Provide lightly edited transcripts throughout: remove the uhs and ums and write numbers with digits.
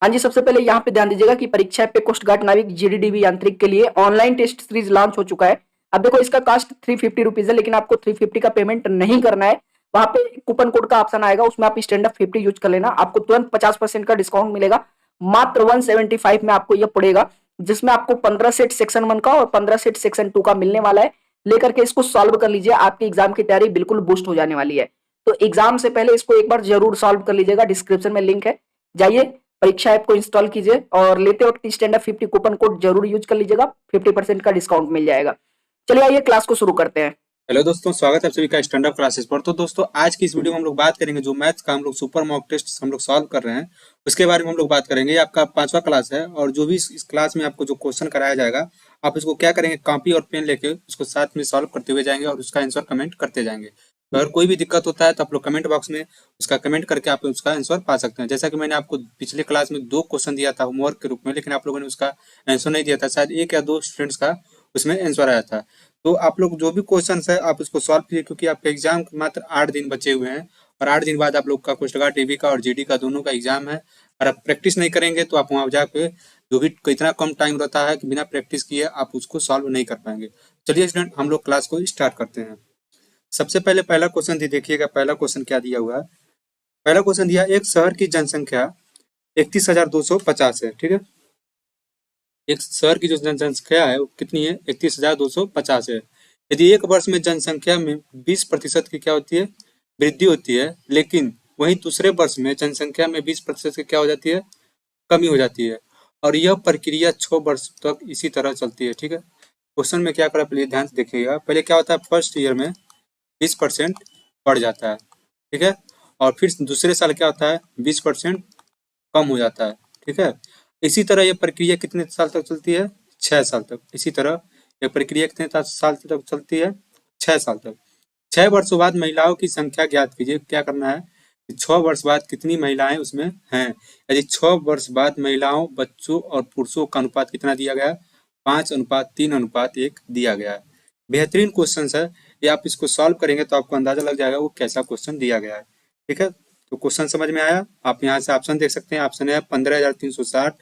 हाँ जी, सबसे पहले यहाँ पे ध्यान दीजिएगा कि परीक्षा पे कोस्ट गार्ड नाविक जीडीडीबी यांत्रिक के लिए ऑनलाइन टेस्ट सीरीज लॉन्च हो चुका है। अब देखो इसका कास्ट 350 रुपीज है, लेकिन आपको 350 का पेमेंट नहीं करना है। वहां पे कूपन कोड का ऑप्शन आएगा, उसमें आप स्टैंड अप 50 यूज कर लेना, आपको तुरंत 50% का डिस्काउंट मिलेगा। मात्र 175 में आपको यह पड़ेगा, जिसमें आपको 15 सेट सेक्शन 1 का और 15 सेट सेक्शन 2 का मिलने वाला है। लेकर के इसको सॉल्व कर लीजिए, आपकी एग्जाम की तैयारी बिल्कुल बूस्ट हो जाने वाली है। तो एग्जाम से पहले इसको एक बार जरूर सॉल्व कर लीजिएगा, डिस्क्रिप्शन में लिंक है, जाइए परीक्षा ऐप को इंस्टॉल कीजिए और लेते वक्त स्टैंड अप 50 कूपन कोड जरूर यूज कर लीजिएगा, 50% का डिस्काउंट मिल जाएगा। चलिए आइए क्लास को शुरू करते हैं। हेलो दोस्तों, स्वागत है आप सभी का स्टैंड अप क्लासेस पर। तो दोस्तों, आज की इस वीडियो में हम लोग बात करेंगे जो मैथ्स का हम लोग सुपर मॉक टेस्ट हम लोग सॉल्व कर रहे हैं उसके बारे में हम लोग बात करेंगे। ये आपका 5वां क्लास है और जो भी इस क्लास में आपको जो क्वेश्चन कराया जाएगा, आप इसको क्या करेंगे, कॉपी और पेन लेके उसको साथ में सॉल्व करते हुए जाएंगे और उसका आंसर कमेंट करते जाएंगे। तो अगर कोई भी दिक्कत होता है तो आप लोग कमेंट बॉक्स में उसका कमेंट करके आप उसका आंसर पा सकते हैं। जैसा कि मैंने आपको पिछले क्लास में 2 क्वेश्चन दिया था होमवर्क के रूप में, लेकिन आप लोगों ने उसका आंसर नहीं दिया था। शायद 1 या 2 स्टूडेंट्स का उसमें आंसर आया था। तो आप लोग जो भी क्वेश्चन है आप उसको सॉल्व कीजिए, क्योंकि आपके एग्जाम मात्र 8 दिन बचे हुए हैं और 8 दिन बाद आप लोग का कोस्ट गार्ड टीवी का और जीडी का दोनों का एग्जाम है। और आप प्रैक्टिस नहीं करेंगे तो आप वहां जाके जो भी इतना कम टाइम रहता है कि बिना प्रैक्टिस किए आप उसको सॉल्व नहीं कर पाएंगे। चलिए स्टूडेंट, हम लोग क्लास को स्टार्ट करते हैं। सबसे पहले पहला क्वेश्चन देखिएगा, पहला क्वेश्चन क्या दिया हुआ है। पहला क्वेश्चन दिया, एक शहर की जनसंख्या 31,250 है। ठीक है, एक शहर की जो जनसंख्या है वो कितनी है, 31,250 है। यदि एक वर्ष में जनसंख्या में 20% की क्या होती है, वृद्धि होती है, लेकिन वहीं दूसरे वर्ष में जनसंख्या में 20% की क्या हो जाती है, कमी हो जाती है, और यह प्रक्रिया 6 वर्ष तक इसी तरह चलती है। ठीक है, क्वेश्चन में क्या करा, पहले ध्यान से देखिएगा। पहले क्या होता है, फर्स्ट ईयर में 20% बढ़ जाता है। ठीक है, और फिर दूसरे साल क्या होता है, 20% कम हो जाता है। ठीक है, इसी तरह यह प्रक्रिया कितने साल तक चलती है, 6 साल तक। इसी तरह यह प्रक्रिया कितने साल तक चलती है, 6 साल तक। 6 वर्षों बाद महिलाओं की संख्या ज्ञात कीजिए। क्या करना है, 6 वर्ष बाद कितनी महिलाएं उसमें हैं। यदि 6 वर्ष बाद महिलाओं, बच्चों और पुरुषों का अनुपात कितना दिया गया है, 5:3:1 दिया गया है। बेहतरीन क्वेश्चन है ये, आप इसको सॉल्व करेंगे तो आपको अंदाजा लग जाएगा वो कैसा क्वेश्चन दिया गया है। ठीक है, तो क्वेश्चन समझ में आया। आप यहाँ से ऑप्शन देख सकते हैं। ऑप्शन है 15,360,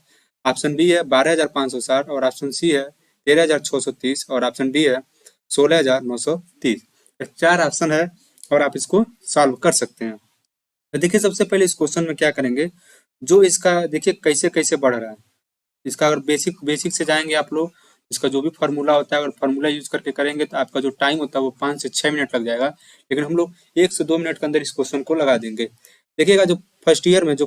ऑप्शन बी है 12,560 और ऑप्शन सी है 13,630 और ऑप्शन डी है 16,930। 4 ऑप्शन है और आप इसको सॉल्व कर सकते हैं। तो देखिए, सबसे पहले इस क्वेश्चन में क्या करेंगे, जो इसका देखिए कैसे कैसे बढ़ रहा है। इसका अगर बेसिक से जाएंगे आप लोग, इसका जो भी फार्मूला होता है, अगर फार्मूला यूज करके करेंगे तो आपका जो टाइम होता है वो 5 से 6 मिनट लग जाएगा, लेकिन हम लोग 1 से 2 मिनट के अंदर इस क्वेश्चन को लगा देंगे। देखिएगा, जो फर्स्ट ईयर में जो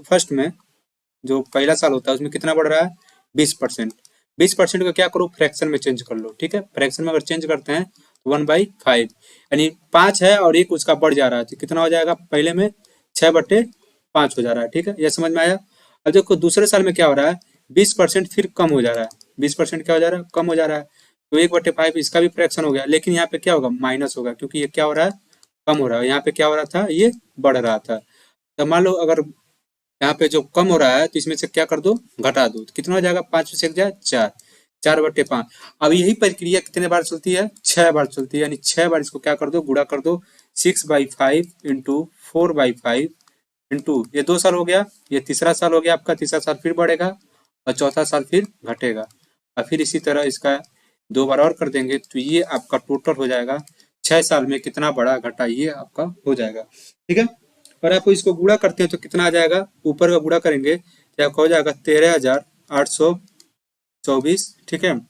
पहला साल होता है उसमें कितना बढ़ रहा है, 20%। 20% को क्या करो, फ्रैक्शन में चेंज कर लो। ठीक है, फ्रैक्शन में अगर चेंज करते हैं तो 1/5, यानी 5 है और 1 उसका बढ़ जा रहा है तो कितना हो जाएगा, पहले में 6/5 हो जा रहा है। ठीक है, यह समझ में आया। अब देखो दूसरे साल में क्या हो रहा है, 20% फिर कम हो जा रहा है। 20% क्या हो जा रहा है, कम हो जा रहा है। तो 1/5 इसका भी फ्रैक्शन हो गया, लेकिन यहाँ पे क्या होगा, माइनस होगा, क्योंकि ये क्या हो रहा है, कम हो रहा है। यहाँ पे क्या हो रहा था, ये बढ़ रहा था। तो मान लो अगर यहाँ पे जो कम हो रहा है तो इसमें से क्या कर दो, घटा दो, तो कितना हो जाएगा, 5 से 1 जाए 4, 4/5। अब यही प्रक्रिया कितने बार चलती है, 6 बार चलती है, यानी 6 बार इसको क्या कर दो, गुणा कर दो। 6/5 इंटू 4/5 इंटू, ये 2 साल हो गया, ये तीसरा साल हो गया आपका, तीसरा साल फिर बढ़ेगा और चौथा साल फिर घटेगा, और फिर इसी तरह इसका 2 बार और कर देंगे तो ये आपका टोटल हो जाएगा 6 साल में कितना बड़ा घटा, ये आपका हो जाएगा। ठीक है, और आपको इसको गुणा करते हैं तो कितना आ जाएगा, ऊपर का गुणा करेंगे तो आपका हो जाएगा 13,824। ठीक है,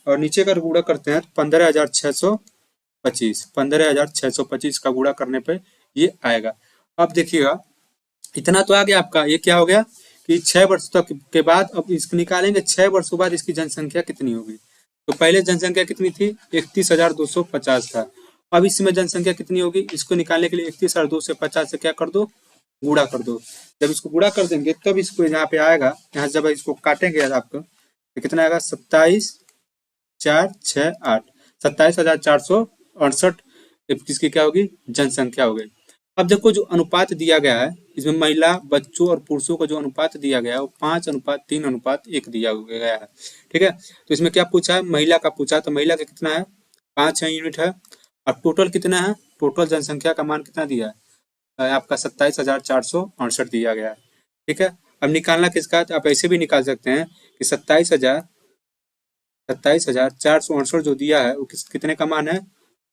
और नीचे का गुणा करते हैं 15,625, 15,625 का गुणा करने पे ये आएगा। अब देखिएगा, इतना तो आ गया आपका। ये क्या हो गया कि 6 वर्ष तक के बाद अब इसको निकालेंगे, 6 वर्षों बाद इसकी जनसंख्या कितनी होगी। तो पहले जनसंख्या कितनी थी, 31,250 था। अब इसमें जनसंख्या कितनी होगी, इसको निकालने के लिए 31,250 से क्या कर दो, गुणा कर दो। जब इसको गुणा कर देंगे तब इसको यहाँ पे आएगा, यहाँ जब इसको काटेंगे आपको तो कितना आएगा, 27,468, 27,468 इसकी क्या होगी, जनसंख्या हो गई। अब देखो जो अनुपात दिया गया है इसमें महिला, बच्चों और पुरुषों का जो अनुपात दिया गया है वो 5:3:1 दिया गया है। ठीक है, तो इसमें क्या पूछा है, महिला का पूछा, तो महिला का कितना है, 5 यूनिट है। अब टोटल कितना है, टोटल जनसंख्या का मान कितना दिया है आपका, 27,468 दिया गया है। ठीक है, अब निकालना किसका, तो आप ऐसे भी निकाल सकते हैं कि 27,468 जो दिया है वो कितने का मान है,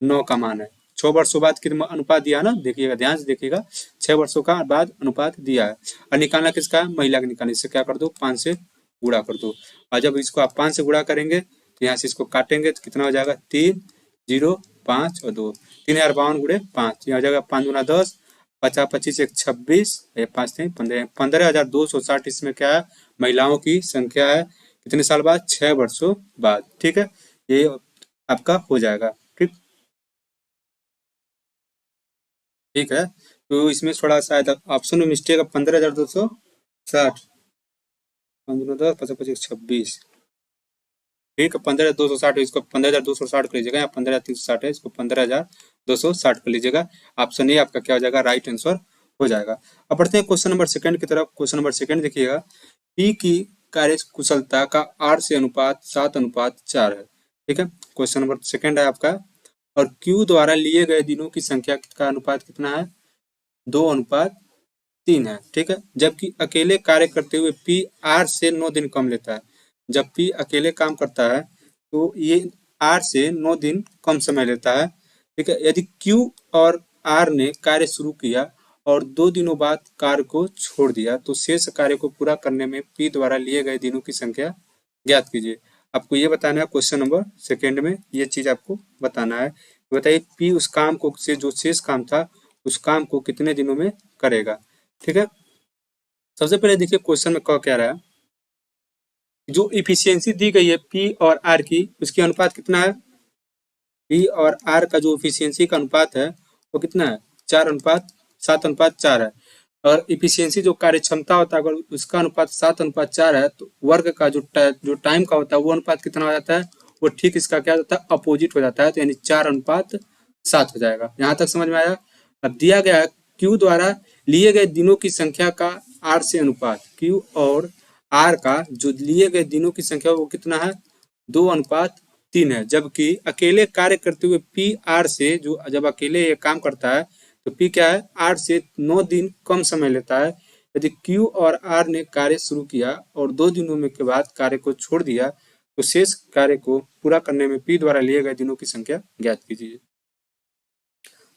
9 का मान है। 6 वर्षों बाद कितना अनुपात दिया ना, देखिएगा ध्यान से देखिएगा, 6 वर्षों का बाद अनुपात दिया है। और निकालना किसका है, महिला का निकालना। इससे क्या कर दो, 5 से गुणा कर दो। और जब इसको आप 5 से गुणा करेंगे तो यहाँ से इसको काटेंगे तो कितना हो जाएगा, 3, 0, 5 और 2, 3052 गुणे 5, यहाँ हो जाएगा 5 गुना 10, 50, 25, 1, 26, 5 3, 15, 15,260। इसमें क्या है, महिलाओं की संख्या है कितने साल बाद, 6 वर्षों बाद। ठीक है, ये आपका हो जाएगा। ठीक ठीक है, तो इसमें थोड़ा सा ऑप्शन में मिस्टेक है, 15,260, 15, 10, 25, 26। ठीक है, 15,260, इसको 15,260 कर लीजिएगा, यहाँ 15,360 है, इसको 15,260 कर लीजिएगा। ऑप्शन ए आपका क्या हो जाएगा, राइट आंसर हो जाएगा। अब बढ़ते हैं क्वेश्चन नंबर सेकंड की तरफ। क्वेश्चन नंबर सेकंड देखिएगा, पी की कार्य कुशलता का आर से अनुपात 7:4 है। ठीक है, क्वेश्चन नंबर सेकंड है आपका। और क्यू द्वारा लिए गए दिनों की संख्या का अनुपात कितना है, 2:3 है। ठीक है, जबकि अकेले कार्य करते हुए पी आर से 9 दिन कम लेता है। जब पी अकेले काम करता है तो ये आर से 9 दिन कम समय लेता है। ठीक है, यदि क्यू और आर ने कार्य शुरू किया और 2 दिनों बाद कार्य को छोड़ दिया तो शेष कार्य को पूरा करने में पी द्वारा लिए गए दिनों की संख्या ज्ञात कीजिए। आपको ये बताना है क्वेश्चन नंबर सेकंड में, ये चीज आपको बताना है। बताइए पी उस काम को से जो शेष काम था उस काम को कितने दिनों में करेगा। ठीक है, सबसे पहले देखिए क्वेश्चन में क्या रहा है, जो इफिशियंसी दी गई है पी और आर की, उसकी अनुपात कितना है, पी और आर का जो इफिशियंसी का अनुपात है वो कितना है, 4:7:4 है। और इफिशियंसी जो कार्य क्षमता होता है, अगर उसका अनुपात 7:4 है तो वर्क का जो टाइम का होता है वो अनुपात कितना हो जाता है, वो ठीक इसका क्या होता है, अपोजिट हो जाता है, तो यानी 4:7 हो जाएगा। यहाँ तक समझ में आया। अब दिया गया है क्यू द्वारा लिए गए दिनों की संख्या का आर से अनुपात, क्यू और आर का जो लिए गए दिनों की संख्या वो कितना है, 2:3 है। जबकि अकेले कार्य करते हुए पी आर से, जो जब अकेले ये काम करता है तो पी क्या है, आर से 9 दिन कम समय लेता है। यदि क्यू और आर ने कार्य शुरू किया और 2 दिनों में के बाद कार्य को छोड़ दिया तो शेष कार्य को पूरा करने में पी द्वारा लिए गए दिनों की संख्या ज्ञात कीजिए।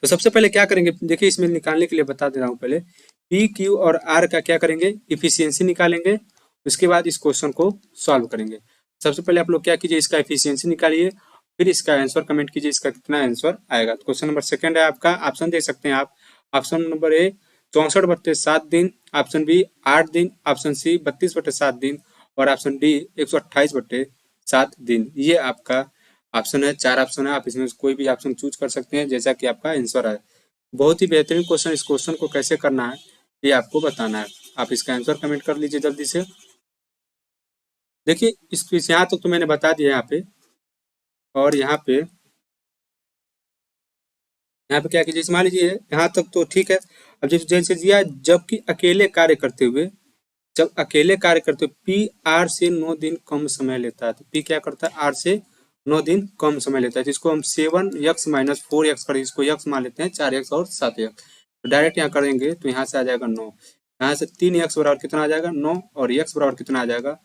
तो सबसे पहले क्या करेंगे, देखिए इसमें निकालने के लिए बता दे रहा हूँ। पहले पी क्यू और आर का क्या करेंगे, इफिशियंसी निकालेंगे, उसके बाद इस क्वेश्चन को सॉल्व करेंगे। सबसे पहले आप लोग क्या कीजिए, इसका एफिशिएंसी निकालिए, फिर इसका आंसर कमेंट कीजिए, इसका कितना आंसर आएगा। तो क्वेश्चन नंबर सेकंड है आपका, ऑप्शन देख सकते हैं आप। ऑप्शन नंबर ए 64/7 दिन, ऑप्शन बी 8 दिन, ऑप्शन सी 32/7 दिन और ऑप्शन डी 128/7 दिन। ये आपका ऑप्शन है, 4 ऑप्शन है, आप इसमें कोई भी ऑप्शन चूज कर सकते हैं जैसा कि आपका आंसर है। बहुत ही बेहतरीन क्वेश्चन, इस क्वेश्चन को कैसे करना है ये आपको बताना है। आप इसका आंसर कमेंट कर लीजिए जल्दी से। देखिए इस यहाँ तक तो मैंने बता दिया यहाँ पे, और यहाँ पे क्या कीजिए, मान लीजिए यहाँ तक तो ठीक है। अब जैसे दिया, जबकि अकेले कार्य करते हुए, जब अकेले कार्य करते हुए पी आर से 9 दिन कम समय लेता है, तो पी क्या करता है, आर से 9 दिन कम समय लेता है, जिसको हम 7x - 4x कर, इसको x मान लेते हैं, 4x और 7x। तो डायरेक्ट यहाँ करेंगे तो यहाँ से आ जाएगा 9, यहाँ से 3x बराबर कितना आ जाएगा 9, और x बराबर कितना आ जाएगा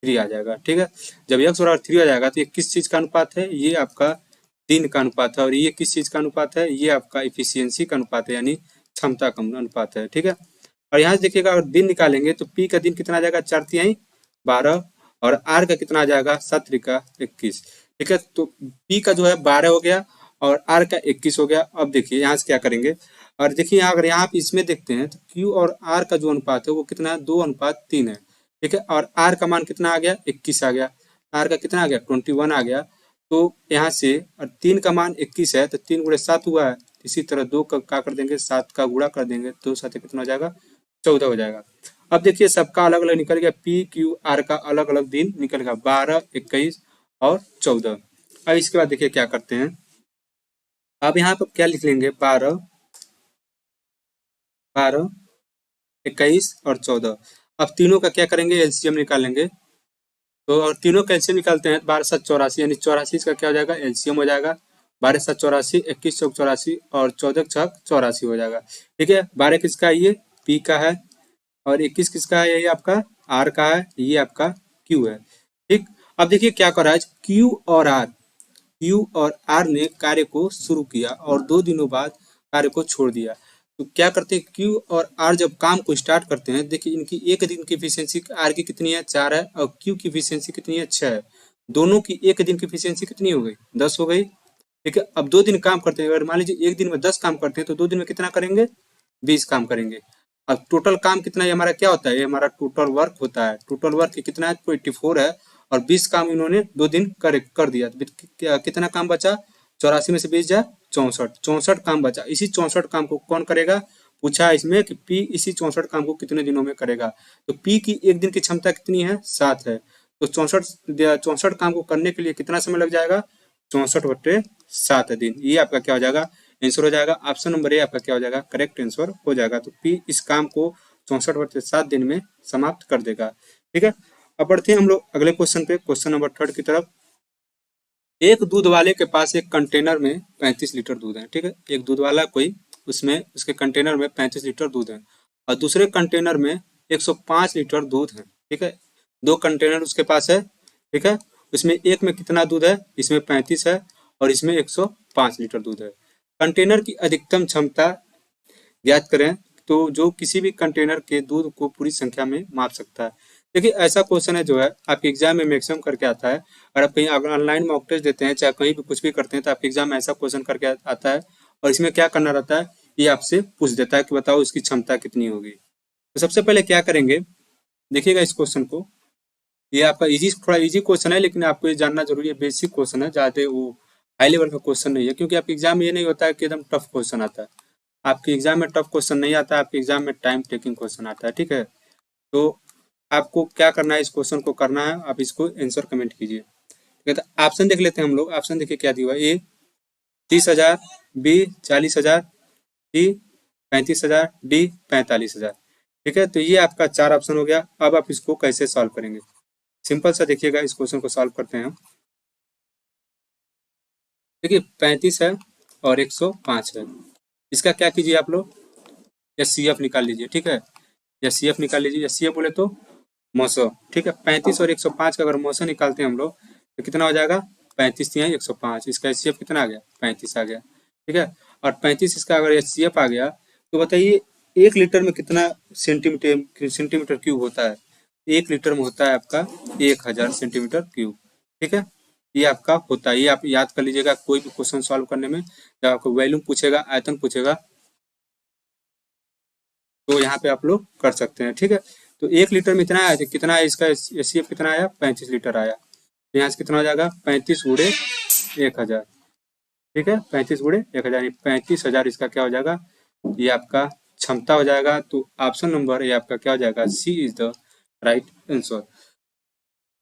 3 आ जाएगा। ठीक है, जब x बराबर 3 आ जाएगा तो ये किस चीज का अनुपात है, ये आपका दिन का अनुपात है, और ये किस चीज का अनुपात है, ये आपका इफिशियंसी का अनुपात है, यानी क्षमता का अनुपात है। ठीक है, और यहाँ से देखिएगा अगर दिन निकालेंगे तो पी का दिन कितना आ जाएगा, 4×3 12, और आर का कितना आ जाएगा 7×3 21। ठीक है, तो पी का जो है 12 हो गया और आर का 21 हो गया। अब देखिए यहाँ से क्या करेंगे, और देखिए यहाँ अगर यहाँ पे इसमें देखते हैं तो क्यू और आर का जो अनुपात है वो कितना है, 2:3 है। ठीक है, और आर का मान कितना आ गया, 21 आ गया, आर का कितना आ गया 21 आ गया। तो यहाँ से और 3 का मान 21 है तो 3 × 7 हुआ है, इसी तरह 2 का क्या कर देंगे, 7 का गुणा कर देंगे, 2 7 कितना हो जाएगा 14 हो जाएगा। अब देखिए सबका अलग अलग निकल गया, पी क्यू आर का अलग अलग दिन निकल गया, 12, 21 और 14। अब इसके बाद देखिए क्या करते हैं, अब यहाँ पर क्या लिख लेंगे, 12, 21 और 14। अब तीनों का क्या करेंगे, एलसीएम निकालेंगे। तो और तीनों का एलसीएम निकालते हैं, 12 7 84, यानी 84 का क्या हो जाएगा, एलसीएम हो जाएगा। 12 7 84, 21 चौक 84 और 14 छक 84 हो जाएगा। ठीक है, 12 किसका है, ये पी का है, और 21 किसका है, ये आपका आर का है, ये आपका क्यू है। ठीक, अब देखिए क्या कर रहा है, क्यू और आर ने कार्य को शुरू किया और 2 दिनों बाद कार्य को छोड़ दिया। तो क्या करते हैं, क्यू और आर जब काम को स्टार्ट करते हैं, देखिए इनकी एक दिन की एफिशिएंसी आर की कितनी है, 4 है, और क्यू की एफिशिएंसी कितनी है, 6 है। दोनों की एक दिन की एफिशिएंसी कितनी हो गई, 10 हो गई। ठीक है, अब 2 दिन काम करते हैं, अगर मान लीजिए एक दिन में 10 काम करते हैं तो 2 दिन में कितना करेंगे, 20 काम करेंगे। अब टोटल काम कितना है हमारा, क्या होता है, ये हमारा टोटल वर्क होता है। टोटल वर्क कितना है, 24 है, और 20 काम इन्होंने 2 दिन कर दिया। तो कितना काम बचा, 84 में से 20 जाए 64, 64 काम बचा। इसी 64 काम को कौन करेगा, पूछा इसमें कि पी इसी 64 काम को कितने दिनों में करेगा। तो पी की एक दिन की क्षमता कितनी है, 7 है। तो 64 काम को करने के लिए कितना समय लग जाएगा, 64/7 दिन। ये आपका क्या हो जाएगा, आंसर हो जाएगा। ऑप्शन नंबर ए आपका क्या हो जाएगा, करेक्ट आंसर हो जाएगा। तो पी इस काम को 64/7 दिन में समाप्त कर देगा। ठीक है, अब बढ़ते हैं हम लोग अगले क्वेश्चन पे, क्वेश्चन नंबर 3 की तरफ। एक दूध वाले के पास एक कंटेनर में 35 लीटर दूध है। ठीक है, एक दूध वाला कोई, उसमें उसके कंटेनर में 35 लीटर दूध है, और दूसरे कंटेनर में 105 लीटर दूध है। ठीक है, 2 कंटेनर उसके पास है। ठीक है, उसमें एक में कितना दूध है, इसमें 35 है और इसमें 105 लीटर दूध है। कंटेनर की अधिकतम क्षमता ज्ञात करें। तो जो किसी भी कंटेनर के दूध को पूरी संख्या में माप सकता है। देखिए ऐसा क्वेश्चन है जो है आपके एग्जाम में मैक्सिमम करके आता है। और आप कहीं ऑनलाइन मॉक टेस्ट देते हैं, चाहे कहीं भी कुछ भी करते हैं, तो आपके एग्जाम में ऐसा क्वेश्चन करके आता है। और इसमें क्या करना रहता है, ये आपसे पूछ देता है कि बताओ इसकी क्षमता कितनी होगी। तो सबसे पहले क्या करेंगे, देखिएगा इस क्वेश्चन को। ये आपका थोड़ा इजी क्वेश्चन है, लेकिन आपको ये जानना जरूरी है, बेसिक क्वेश्चन है, ज़्यादा वो हाई लेवल का क्वेश्चन नहीं है। क्योंकि आपके एग्जाम में ये नहीं होता है कि एकदम टफ क्वेश्चन आता है। आपके एग्जाम में टफ क्वेश्चन नहीं आता है, आपके एग्जाम में टाइम टेकिंग क्वेश्चन आता है। ठीक है, तो आपको क्या करना है, इस क्वेश्चन को करना है, आप इसको आंसर कमेंट कीजिए। ठीक है, तो ऑप्शन देख लेते हैं हम लोग। ऑप्शन देखिए क्या दिया हुआ है, ए 30,000, बी 40,000, सी 35,000, डी 45,000। ठीक है, तो ये आपका 4 ऑप्शन हो गया। अब आप इसको कैसे सॉल्व करेंगे, सिंपल सा देखिएगा, इस क्वेश्चन को सॉल्व करते हैं। देखिए 35 है और 105 है, इसका क्या कीजिए आप लोग, एचसीएफ निकाल लीजिए। ठीक है, एचसीएफ निकाल लीजिए। एचसीएफ बोले तो मौसम। ठीक है, 35 और 105 का अगर मौसम निकालते हैं हम लोग तो कितना हो जाएगा, 35 दिया 105, इसका एचसीएफ कितना आ गया, 35 आ गया। ठीक है, और 35 इसका अगर एचसीएफ आ गया तो बताइए 1 लीटर में कितना सेंटीमीटर क्यूब होता है। 1 लीटर में होता है आपका 1000 सेंटीमीटर क्यूब। ठीक है, ये आपका होता है, ये आप याद कर लीजिएगा। कोई भी क्वेश्चन सॉल्व करने में जब आपको वॉल्यूम पूछेगा, आयतन पूछेगा, तो यहाँ पे आप लोग कर सकते हैं। ठीक है, तो 1 लीटर में इतना आया, तो कितना है इसका एचसीएफ कितना आया, 35 लीटर आया। तो यहाँ से कितना हो जाएगा, 35 गुणे 1000। ठीक है, 35 गुणे 1000, 35,000 इसका क्या हो जाएगा, ये आपका क्षमता हो जाएगा। तो ऑप्शन नंबर ये आपका क्या हो जाएगा, सी इज द राइट आंसर।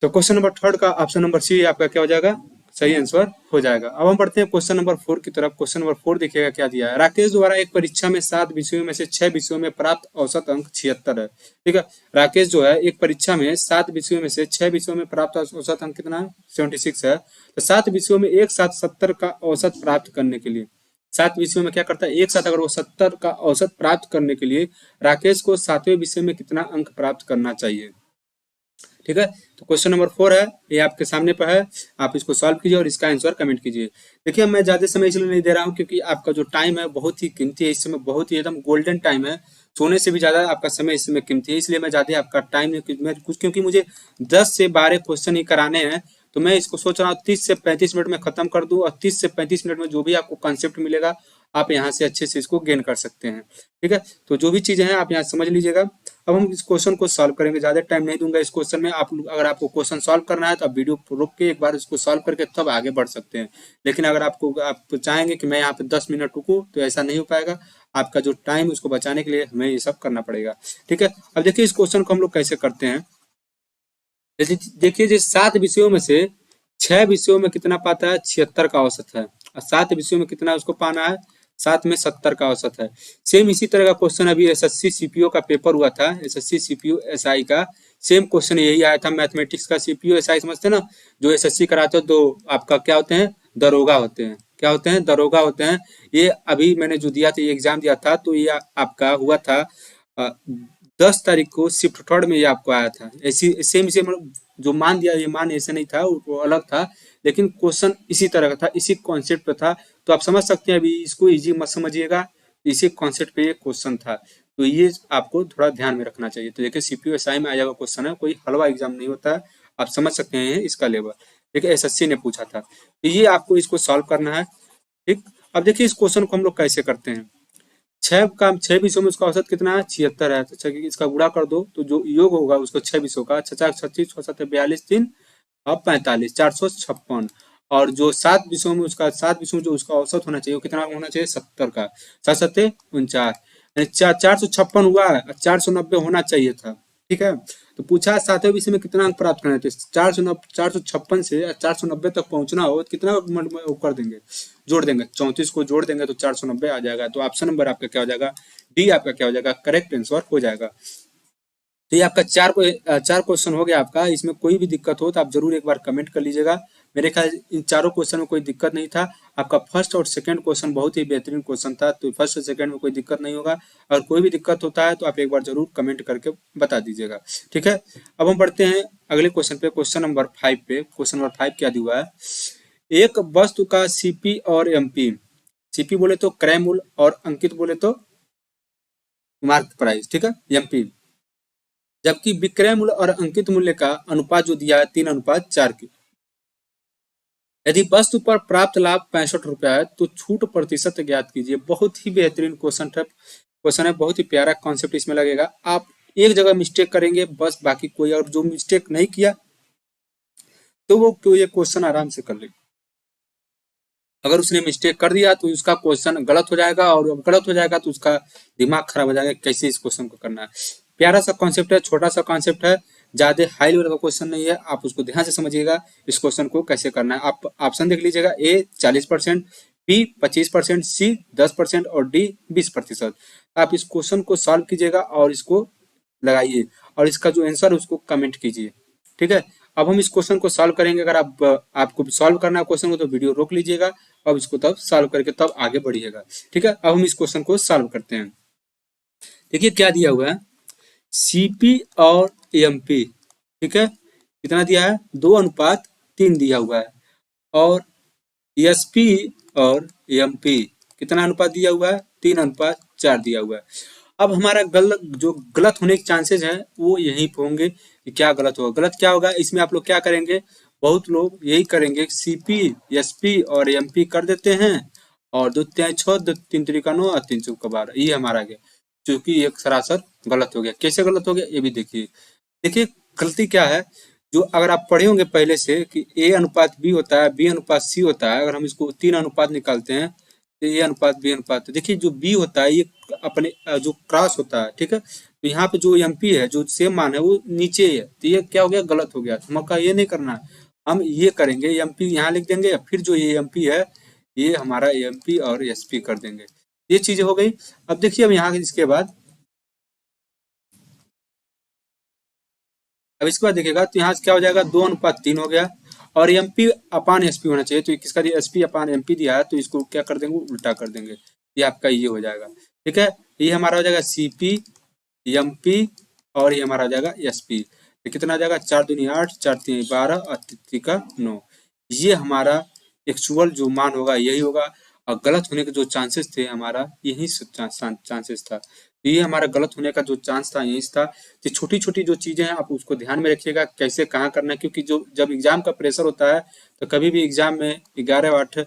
तो क्वेश्चन नंबर 3 का ऑप्शन नंबर सी आपका क्या हो जाएगा, सही आंसर हो जाएगा। अब हम बढ़ते हैं क्वेश्चन नंबर 4 की तरफ। क्वेश्चन नंबर 4 देखिएगा क्या दिया है। राकेश द्वारा एक परीक्षा में 7 विषयों में से 6 विषयों में प्राप्त औसत अंक 76 है। ठीक है, राकेश जो है एक परीक्षा में 7 विषयों में से 6 विषयों में प्राप्त औसत अंक कितना है, 76 है। तो 7 विषयों में एक साथ 70 का औसत प्राप्त करने के लिए, 7 विषयों में क्या करता है, एक साथ अगर वो 70 का औसत प्राप्त करने के लिए राकेश को 7वें विषय में कितना अंक प्राप्त करना चाहिए। ठीक है, तो क्वेश्चन नंबर 4 है, ये आपके सामने पर है, आप इसको सॉल्व कीजिए और इसका आंसर कमेंट कीजिए। देखिए मैं ज्यादा समय इसलिए नहीं दे रहा हूँ क्योंकि आपका जो टाइम है बहुत ही कीमती है, इस समय बहुत ही एकदम गोल्डन टाइम है, सोने से भी ज्यादा आपका समय इस समय कीमती है, इसलिए मैं ज्यादा आपका टाइम नहीं, क्योंकि मुझे 10 से 12 क्वेश्चन ही कराने हैं। तो मैं इसको सोच रहा हूँ 30 से 35 मिनट में खत्म कर दूं, और 30 से 35 मिनट में जो भी आपको कॉन्सेप्ट मिलेगा आप यहाँ से अच्छे से इसको गेन कर सकते हैं। ठीक है, तो जो भी चीजें हैं आप यहाँ समझ लीजिएगा। अब हम इस क्वेश्चन को सॉल्व करेंगे, ज्यादा टाइम नहीं दूंगा इस क्वेश्चन में। आप अगर आपको क्वेश्चन सॉल्व करना है तो आप वीडियो रोक के एक बार इसको सॉल्व करके तब आगे बढ़ सकते हैं। लेकिन अगर आप चाहेंगे कि मैं यहाँ पे 10 मिनट रुकूं तो ऐसा नहीं हो पाएगा। आपका जो टाइम उसको बचाने के लिए हमें ये सब करना पड़ेगा। ठीक है, अब देखिए इस क्वेश्चन को हम लोग कैसे करते हैं। देखिए जिस 7 विषयों में से 6 विषयों में कितना पाता है, 76 का औसत है, और 7 विषयों में कितना उसको पाना है, 7 में 70 का औसत है। सेम इसी तरह का क्वेश्चन अभी एसएससी सीपीओ का पेपर हुआ था, एसएससी सीपीओ एसआई का सेम क्वेश्चन यही आया था। मैथमेटिक्स का सीपीओ एसआई समझते हैं ना, जो एसएससी कराते हो तो आपका क्या होते हैं, दरोगा होते हैं। क्या होते हैं, दरोगा होते हैं। ये अभी मैंने जो दिया था, ये एग्जाम दिया था, तो ये आपका हुआ था 10 तारीख को शिफ्ट थर्ड में ये आपको आया था। ऐसी सेम सेम जो मान दिया, ये मान ऐसे नहीं था, वो अलग था, लेकिन क्वेश्चन इसी तरह का था, इसी कॉन्सेप्ट पे था। तो आप समझ सकते हैं, अभी इसको इजी मत समझिएगा, इसी कॉन्सेप्ट पे ये क्वेश्चन था। तो ये आपको थोड़ा ध्यान में रखना चाहिए। तो देखिए सीपीयू एसआई में आया हुआ क्वेश्चन है, कोई हलवा एग्जाम नहीं होता है, आप समझ सकते हैं इसका लेवल। देखिए एसएससी ने पूछा था, तो ये आपको इसको सॉल्व करना है। ठीक, अब देखिए इस क्वेश्चन को हम लोग कैसे करते हैं। 6 में उसका औसत कितना है, 76 है। तो इसका गुणा कर दो, तो जो योग होगा उसको 6 का, 6×4 = 36, 6×7 = 42, 3 और 45, 456। और जो 7 में उसका 7 जो उसका औसत होना चाहिए वो कितना होना चाहिए, 70 का। 7×7 = 49, यानी 456 हुआ है, 490 होना चाहिए था। ठीक है, तो पूछा 7वें विषय में कितना अंक प्राप्त करना है, तो 456 से 490 तक पहुंचना हो तो कितना वो कर देंगे, जोड़ देंगे, 34 को जोड़ देंगे तो 490 आ जाएगा। तो ऑप्शन नंबर आपका क्या हो जाएगा, डी आपका क्या हो जाएगा, करेक्ट आंसर हो जाएगा। तो ये आपका चार क्वेश्चन हो गया आपका। इसमें कोई भी दिक्कत हो तो आप जरूर एक बार कमेंट कर लीजिएगा। मेरे ख्याल इन चारों क्वेश्चन में कोई दिक्कत नहीं था। आपका फर्स्ट और सेकंड क्वेश्चन बहुत ही बेहतरीन क्वेश्चन था, तो फर्स्ट और सेकंड में कोई दिक्कत नहीं होगा। अगर कोई भी दिक्कत होता है तो आप एक बार जरूर कमेंट करके बता दीजिएगा। ठीक है, अब हम बढ़ते हैं अगले क्वेश्चन पे, क्वेश्चन नंबर 5 पे। क्वेश्चन नंबर 5 क्या दिया है, एक वस्तु का सीपी और एमपी, सीपी बोले तो क्रय मूल्य और अंकित बोले तो मार्केट प्राइस, ठीक है, एमपी, जबकि विक्रय मूल्य और अंकित मूल्य का अनुपात जो दिया है 3:4 की। यदि वस्तु पर प्राप्त लाभ 65 रुपया है तो छूट प्रतिशत ज्ञात कीजिए। बहुत ही बेहतरीन क्वेश्चन है, बहुत ही प्यारा कॉन्सेप्ट इसमें लगेगा। आप एक जगह मिस्टेक करेंगे बस, बाकी कोई और जो मिस्टेक नहीं किया तो वो ये क्वेश्चन आराम से कर लेगा। अगर उसने मिस्टेक कर दिया तो उसका क्वेश्चन गलत हो जाएगा, और गलत हो जाएगा तो उसका दिमाग खराब हो जाएगा, कैसे इस क्वेश्चन को करना है। प्यारा सा कॉन्सेप्ट है, छोटा सा कॉन्सेप्ट है, ज्यादा हाई लेवल का क्वेश्चन नहीं है। आप उसको ध्यान से समझिएगा, इस क्वेश्चन को कैसे करना है। आप ऑप्शन देख लीजिएगा, ए 40%, बी 25%, सी 10% और डी 20%। आप इस क्वेश्चन को सॉल्व कीजिएगा और इसको लगाइए, और इसका जो आंसर है उसको कमेंट कीजिए। ठीक है, अब हम इस क्वेश्चन को सॉल्व करेंगे। अगर आपको सॉल्व करना है क्वेश्चन को तो वीडियो रोक लीजिएगा, अब इसको तब सॉल्व करके तब आगे बढ़िएगा। ठीक है, अब हम इस क्वेश्चन को सॉल्व करते हैं। देखिए क्या दिया हुआ है, सीपी और एमपी, ठीक है, कितना दिया है, 2:3 दिया हुआ है। और एसपी और एमपी कितना अनुपात दिया हुआ है, 3:4 दिया हुआ है। अब हमारा जो गलत होने के चांसेस है वो यही होंगे कि क्या गलत होगा। गलत क्या होगा, इसमें आप लोग क्या करेंगे, बहुत लोग यही करेंगे, सीपी एसपी और एमपी कर देते हैं, और 2×6 2×3 = 9 और 3×4 ये हमारा गया, क्योंकि ये सरासर गलत हो गया। कैसे गलत हो गया ये भी देखिए। देखिए गलती क्या है, जो अगर आप पढ़े होंगे पहले से कि ए अनुपात बी होता है, बी अनुपात सी होता है। अगर हम इसको 3 अनुपात निकालते हैं तो ए अनुपात बी अनुपात, देखिए जो बी होता है ये अपने जो क्रॉस होता है, ठीक है, तो यहाँ पे जो एमपी है जो सेम मान है वो नीचे है, तो ये क्या हो गया, गलत हो गया। हमका ये नहीं करना है, हम ये करेंगे, एमपी यहाँ लिख देंगे, फिर जो ये एमपी है ये हमारा एमपी और एसपी कर देंगे। ये चीजें हो गई। अब देखिए, अब यहाँ इसके बाद अब इसके बाद देखिएगा तो यहाँ से क्या हो जाएगा, 2:3 हो गया, और एमपी अपान एसपी होना चाहिए, तो किसका दिया, एसपी अपान एमपी दिया है, तो इसको क्या कर देंगे, उल्टा कर देंगे, ये आपका ये हो जाएगा। ठीक है, ये हमारा हो जाएगा सीपी एमपी, और ये हमारा हो जाएगा एसपी। तो कितना आ जाएगा, 4×2 = 8, 4×3 = 12 और 3 का 9। ये हमारा एक्चुअल जो मान होगा यही होगा, और गलत होने के जो चांसेस थे हमारा यही चांसेस था। तो ये हमारा गलत होने का जो चांस था यही था। तो छोटी छोटी जो चीजें हैं आप उसको ध्यान में रखिएगा, कैसे कहाँ करना है, क्योंकि जो जब एग्जाम का प्रेशर होता है तो कभी भी एग्जाम में 11/8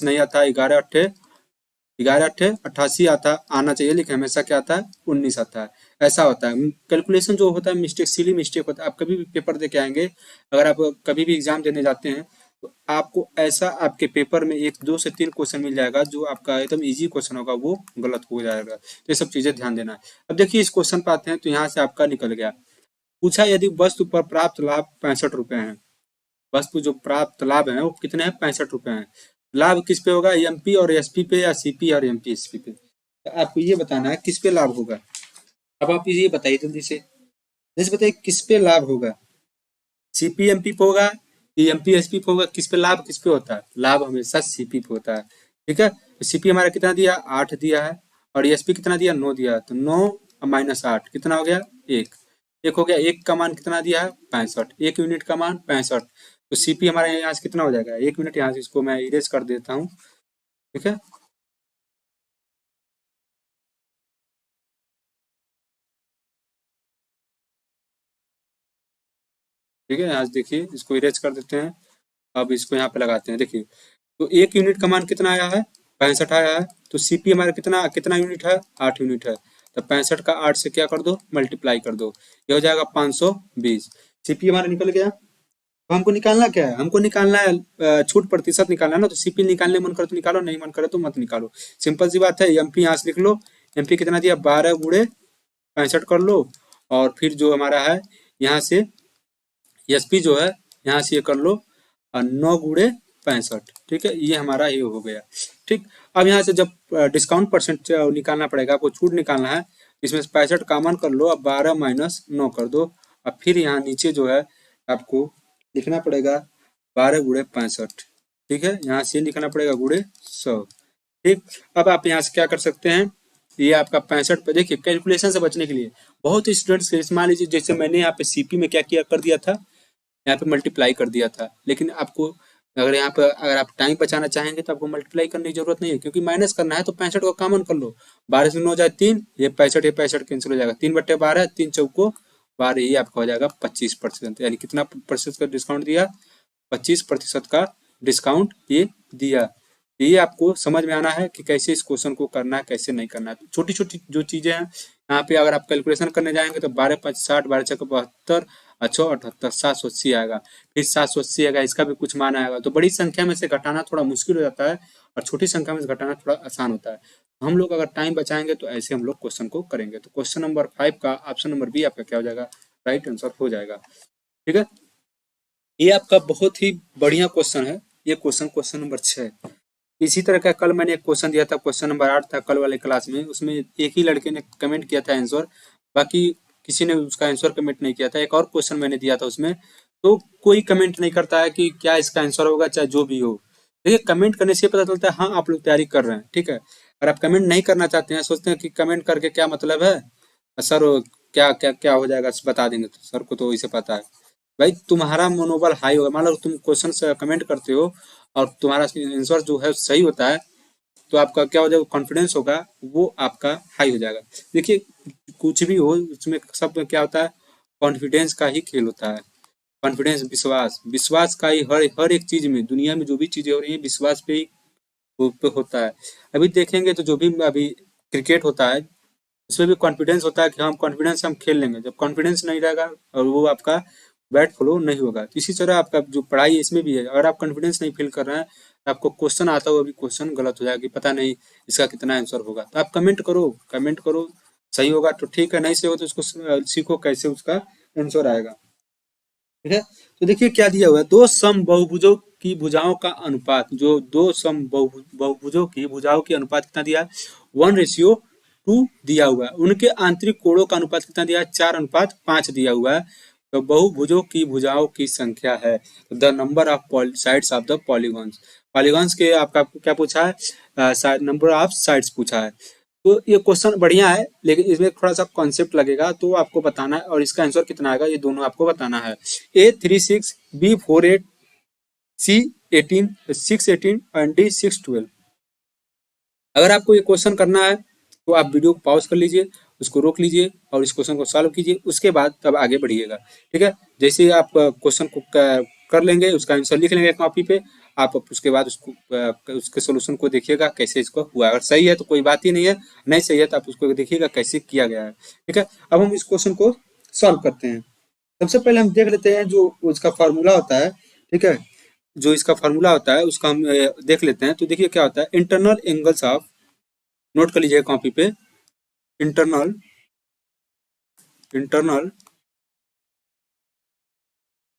नहीं आता, 11/8 आता आना चाहिए, लेकिन हमेशा क्या आता है, 19 आता है। ऐसा होता है, कैलकुलेशन जो होता है मिस्टेक, सिली मिस्टेक होता है। आप कभी भी पेपर दे के आएंगे, अगर आप कभी भी एग्जाम देने जाते हैं तो आपको ऐसा आपके पेपर में 1, 2 से 3 क्वेश्चन मिल जाएगा जो आपका एकदम इजी क्वेश्चन होगा वो गलत हो जाएगा। तो ये सब चीजें ध्यान देना है। अब देखिए इस क्वेश्चन पे आते हैं, तो यहाँ से आपका निकल गया, पूछा यदि वस्तु पर प्राप्त लाभ 65 रुपए है, वस्तु जो प्राप्त लाभ है वो कितने हैं, 65 रुपए हैं। लाभ किस पे होगा, एमपी और एसपी पे, या सीपी और एमपी एसपी पे। तो आपको ये बताना है किस पे लाभ होगा। अब आप ये बताइए जल्दी से, जैसे बताइए किस पे लाभ होगा, सीपी एमपी पे होगा, एमपी एसपी पे होगा, किस पे लाभ, किस पे होता है लाभ, हमेशा सीपी पे होता है। ठीक है, तो सीपी हमारा कितना दिया, 8 दिया है, और एसपी कितना दिया, 9 दिया, तो 9 माइनस 8 कितना हो गया, 1। एक हो गया, एक का मान कितना दिया है, 65, 1 यूनिट का मान 65। तो सीपी हमारा यहाँ से कितना हो जाएगा, 1 मिनट, यहाँ से इसको मैं इरेज कर देता हूँ, ठीक है। ठीक है, यहाँ से देखिए इसको इरेज कर देते हैं। अब इसको यहाँ पे लगाते हैं, देखिए तो 1 यूनिट का मान कितना आया है, 65 आया है। तो सीपी हमारा कितना कितना यूनिट है, 8 यूनिट है। तो 65 का 8 से क्या कर दो, मल्टीप्लाई कर दो, ये हो जाएगा 520। सीपी हमारा निकल गया। अब हमको निकालना क्या है, हमको निकालना है छूट प्रतिशत निकालना है ना। तो सीपी निकालने मन करे तो निकालो, नहीं मन करे तो मत निकालो, सिंपल सी बात है। एमपी यहाँ से लिख लो, एमपी कितना दिया, 12 गुणे 65 कर लो, और फिर जो हमारा है यहाँ से एसपी जो है यहाँ से ये कर लो, 9 गुणे 65, ठीक है, ये हमारा ये हो गया। ठीक, अब यहाँ से जब डिस्काउंट परसेंट निकालना पड़ेगा, आपको छूट निकालना है, इसमें से 65 कॉमन कर लो, अब 12 माइनस 9 कर दो। अब फिर यहाँ नीचे जो है आपको लिखना पड़ेगा 12 गुणे 65, ठीक है, यहाँ से लिखना पड़ेगा गुणे 100। ठीक, अब आप यहाँ से क्या कर सकते हैं, ये आपका 65 पे देखिए, कैलकुलेशन से बचने के लिए बहुत स्टूडेंट्स, मान लीजिए जैसे मैंने यहाँ पे सीपी में क्या किया कर दिया था, यहाँ पे मल्टीप्लाई कर दिया था, लेकिन आपको अगर यहाँ पे अगर आप टाइम बचाना चाहेंगे तो आपको मल्टीप्लाई करने की जरूरत नहीं है, क्योंकि माइनस करना है तो 65 को कॉमन कर लो, 12 से 9 जाए 3, ये 65 कैंसिल हो जाएगा, 3/12, 3 चौको 12, ये आपका हो जाएगा 25%। यानी कितना प्रतिशत का डिस्काउंट दिया, 25% का डिस्काउंट ये दिया। ये आपको समझ में आना है कि कैसे इस क्वेश्चन को करना है, कैसे नहीं करना है। छोटी छोटी जो चीजें हैं यहाँ पे अगर आप कैलकुलेशन करने जाएंगे तो 12 5 60, 12 6 72, 78, 780 आएगा, फिर 780 आएगा, इसका भी कुछ मान आएगा। तो बड़ी संख्या में से घटाना थोड़ा मुश्किल हो जाता है, और छोटी संख्या में से घटाना थोड़ा आसान होता है। हम लोग अगर टाइम बचाएंगे तो ऐसे हम लोग क्वेश्चन को करेंगे। तो क्वेश्चन नंबर 5 का ऑप्शन नंबर बी आपका क्या हो जाएगा, राइट आंसर हो जाएगा। ठीक है, ये आपका बहुत ही बढ़िया क्वेश्चन है, ये क्वेश्चन नंबर 6। इसी तरह का कल मैंने एक क्वेश्चन दिया था, क्वेश्चन नंबर 8 था कल वाले क्लास में, उसमें एक ही लड़के ने कमेंट किया था आंसर, बाकी किसी ने उसका आंसर कमेंट नहीं किया था। एक और क्वेश्चन मैंने दिया था उसमें, तो कोई कमेंट नहीं करता है कि क्या इसका आंसर होगा, चाहे जो भी हो। देखिए कमेंट करने से पता चलता है हाँ आप लोग तैयारी कर रहे हैं, ठीक है। अगर आप कमेंट नहीं करना चाहते हैं, सोचते हैं कि कमेंट करके क्या मतलब है, सर क्या क्या क्या हो जाएगा बता देंगे, तो सर को तो इसे पता है। भाई तुम्हारा मनोबल हाई होगा, मान लो तुम क्वेश्चन कमेंट करते हो और तुम्हारा आंसर जो है सही होता है, तो आपका क्या हो जाएगा, कॉन्फिडेंस होगा वो आपका हाई हो जाएगा। देखिए कुछ भी हो उसमें सब में क्या होता है, कॉन्फिडेंस का ही खेल होता है। कॉन्फिडेंस, विश्वास, विश्वास का ही हर एक चीज में, दुनिया में जो भी चीजें हो रही है विश्वास पे ही पे होता है। अभी देखेंगे तो जो भी अभी क्रिकेट होता है उसमें भी कॉन्फिडेंस होता है कि हम कॉन्फिडेंस से हम खेल लेंगे। जब कॉन्फिडेंस नहीं रहेगा और वो आपका बैट फ्लो नहीं होगा, तो इसी तरह आपका जो पढ़ाई है इसमें भी है, अगर आप कॉन्फिडेंस नहीं फील कर रहे हैं तो आपको क्वेश्चन आता हुआ भी क्वेश्चन गलत हो जाएगा कि पता नहीं इसका कितना आंसर होगा। तो आप कमेंट करो, कमेंट करो, सही होगा तो ठीक है, नहीं सही हो तो उसको सीखो कैसे उसका आंसर आएगा। ठीक है, तो देखिए क्या दिया हुआ है, दो सम बहुभुजों की भुजाओं का अनुपात, जो दो सम बहुभुजों की भुजाओं की अनुपात कितना दिया है, 1:2 दिया हुआ है। उनके आंतरिक कोणों का अनुपात कितना दिया है, 4:5 दिया हुआ है। तो बहुभुजों की भुजाओं की संख्या है, the number of sides of the polygons. Polygons के आपका क्या पूछा है, नंबर ऑफ साइड्स पूछा है। तो ये क्वेश्चन बढ़िया है, लेकिन इसमें थोड़ा सा कॉन्सेप्ट लगेगा तो आपको बताना है, और इसका आंसर कितना आएगा ये दोनों आपको बताना है। A36, B48, C18, 618 and D612। अगर आपको ये क्वेश्चन करना है तो आप वीडियो को पॉज कर लीजिए, उसको रोक लीजिए और इस क्वेश्चन को सॉल्व कीजिए, उसके बाद तब आगे बढ़िएगा। ठीक है, जैसे ही आप क्वेश्चन को कर लेंगे, उसका आंसर लिख लेंगे कॉपी पे, आप उसके बाद उसको उसके सोल्यूशन को देखिएगा कैसे इसको हुआ। अगर सही है तो कोई बात ही नहीं है, नहीं सही है तो आप उसको देखिएगा कैसे किया गया है। ठीक है, अब हम इस क्वेश्चन को सॉल्व करते हैं। सबसे पहले हम देख लेते हैं जो उसका फार्मूला होता है। ठीक है, जो इसका फार्मूला होता है उसका हम देख लेते हैं। तो देखिए क्या होता है, इंटरनल एंगल्स ऑफ, नोट कर लीजिए कॉपी पे, internal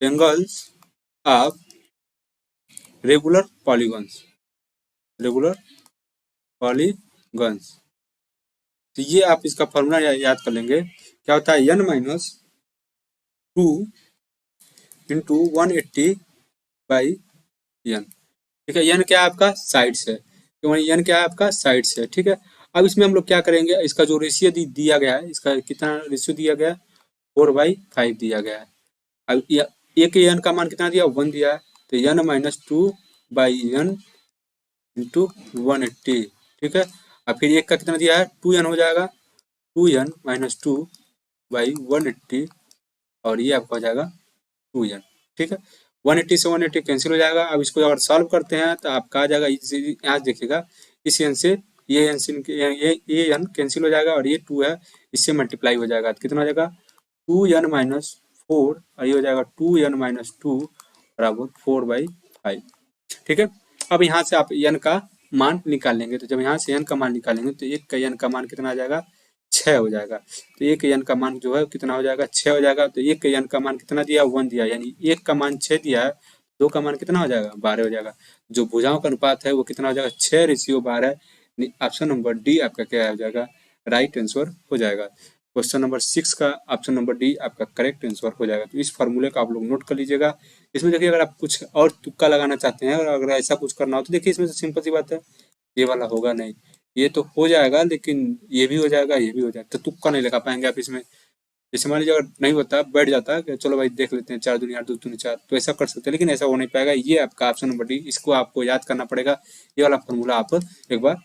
angles of regular polygons, regular polygons. तो ये आप इसका फॉर्मूला याद कर लेंगे, क्या होता है, n-2 इंटू 180/n। ठीक है, n क्या है आपका, साइड्स है, n क्या है आपका, साइड्स है। ठीक है, अब इसमें हम लोग क्या करेंगे, इसका जो रेशियो दिया गया है, इसका कितना रेशियो दिया गया है, 4/5 दिया गया है। अब ए के एन का मान कितना दिया, 1 दिया है, तो n माइनस 2/n इंटू 180, ठीक है। और फिर एक का कितना दिया है, 2n हो जाएगा, 2n माइनस 2/180, और ये आपका हो जाएगा 2n, ठीक है। 180 से 180 कैंसिल हो जाएगा। अब इसको अगर सॉल्व करते हैं तो आपका आ जाएगा, यहाँ देखिएगा, इस एन से ये एन कैंसिल हो जाएगा, और ये 2 है, इससे मल्टीप्लाई हो जाएगा, तो कितना हो जाएगा 2n माइनस 4, और ये हो जाएगा 2n माइनस 2 बराबर 4/5, ठीक है। अब यहाँ से आप n का मान निकाल लेंगे, तो जब यहाँ से n का मान निकालेंगे तो एक का n का मान कितना आ जाएगा, 6 हो जाएगा। तो एक n का मान जो है कितना हो जाएगा, 6 हो जाएगा। तो एक n का मान कितना दिया, 1 दिया, यानी एक का मान 6 दिया है, 2 का मान कितना हो जाएगा, 12 हो जाएगा। जो भुजाओं का अनुपात है वो कितना हो जाएगा, 6:12। ऑप्शन नंबर डी आपका क्या हो जाएगा, राइट आंसर हो जाएगा। क्वेश्चन नंबर 6 का ऑप्शन नंबर डी आपका करेक्ट आंसर हो जाएगा। तो इस फॉर्मूले का आप लोग नोट कर लीजिएगा। इसमें देखिए, अगर आप कुछ और तुक्का लगाना चाहते हैं और अगर ऐसा कुछ करना हो तो देखिए, इसमें से सिंपल सी बात है, ये वाला होगा नहीं, ये तो हो जाएगा, लेकिन ये भी हो जाएगा, ये भी हो जाएगा, तो तुक्का नहीं लगा पाएंगे आप इसमें। जैसे मान लीजिए अगर नहीं होता, बैठ जाता कि चलो भाई देख लेते हैं, 4 दूनी 8, 2 दूनी 4, तो ऐसा कर सकते हैं, लेकिन ऐसा हो नहीं पाएगा। ये आपका ऑप्शन नंबर डी, इसको आपको याद करना पड़ेगा। ये वाला फॉर्मूला आप एक बार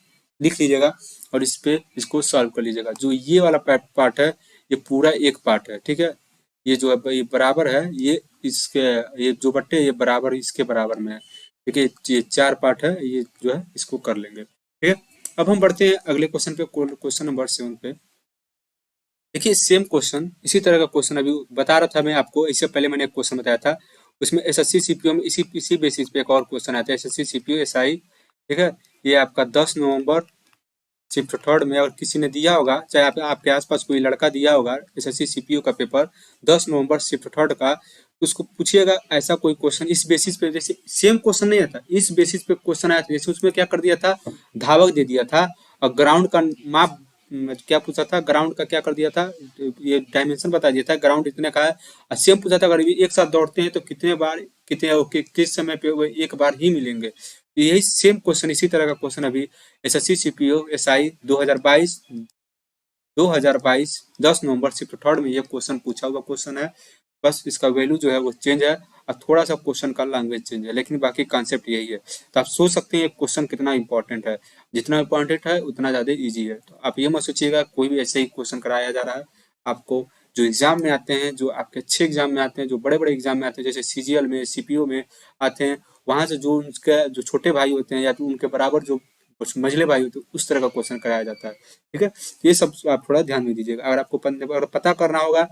लिख लीजिएगा और इस पे इसको सॉल्व कर लीजिएगा। जो ये वाला पार्ट है, ये पूरा एक पार्ट है, ठीक है। ये जो है ये बराबर है, ये इसके, ये जो बट्टे ये बराबर इसके बराबर में है, ठीक है। ये 4 पार्ट है, ये जो है इसको कर लेंगे, ठीक है। अब हम बढ़ते हैं अगले क्वेश्चन पे, क्वेश्चन नंबर 7 पे। देखिए सेम क्वेश्चन, इसी तरह का क्वेश्चन अभी बता रहा था मैं आपको, इससे पहले मैंने एक क्वेश्चन बताया था, उसमें एसएससी सीपीओ में इसी बेसिस पे एक और क्वेश्चन आता है, एसएससी सीपीओ एसआई, ठीक है। ये आपका 10 नवंबर शिफ्ट थर्ड में अगर किसी ने दिया होगा, चाहे आपके आसपास कोई लड़का दिया होगा एसएससी सीपीओ का पेपर 10 नवंबर शिफ्ट थर्ड का, तो उसको पूछिएगा ऐसा कोई क्वेश्चन इस बेसिस पे, जैसे सेम क्वेश्चन नहीं आता, इस बेसिस पे क्वेश्चन आया था। जैसे उसमें क्या कर दिया था, धावक दे दिया था, और ग्राउंड का माप क्या पूछा था, ग्राउंड का क्या कर दिया था, ये डायमेंशन बता दिया था, ग्राउंड इतने का है। और सेम पूछा था अगर एक साथ दौड़ते हैं तो कितने बार, कितने किस समय पे वो एक बार ही मिलेंगे। तो यही सेम क्वेश्चन, इसी तरह का क्वेश्चन अभी एसएससी सीपीओ एसआई 2022 10 नवंबर शिफ्ट थर्ड में ये क्वेश्चन पूछा हुआ क्वेश्चन है। बस इसका वैल्यू जो है वो चेंज है, और थोड़ा सा क्वेश्चन का लैंग्वेज चेंज है, लेकिन बाकी कॉन्सेप्ट यही है। तो आप सोच सकते हैं ये क्वेश्चन कितना इंपॉर्टेंट है, जितना इंपॉर्टेंट है उतना ज़्यादा इजी है। तो आप ये मत सोचिएगा कोई भी ऐसे ही क्वेश्चन कराया जा रहा है। आपको जो एग्जाम में आते हैं, जो आपके अच्छे एग्जाम में आते हैं, जो बड़े बड़े एग्जाम में आते हैं, जैसे सीजीएल में, सीपीओ में आते हैं, वहाँ से जो उनके जो छोटे भाई होते हैं या तो उनके बराबर जो कुछ मझले भाई होते हैं, उस तरह का क्वेश्चन कराया जाता है, ठीक है। ये सब आप थोड़ा ध्यान में दीजिएगा। अगर आपको अगर पता करना होगा